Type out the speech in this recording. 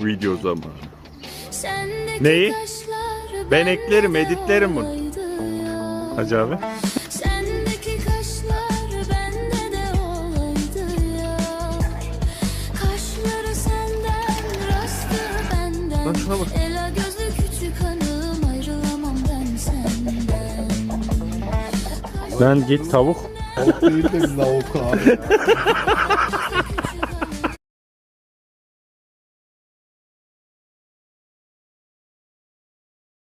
video zamanı. Neyi? Ben eklerim, editlerim bunu. Hacı abi. Sendeki kaşlar bende de olaydı ya. Kaşları senden, rastı benden. Lan şuna bak. Ela gözlü küçük hanım, ayrılamam ben senden. Lan git tavuk. Tavuk değil de lavuk abi.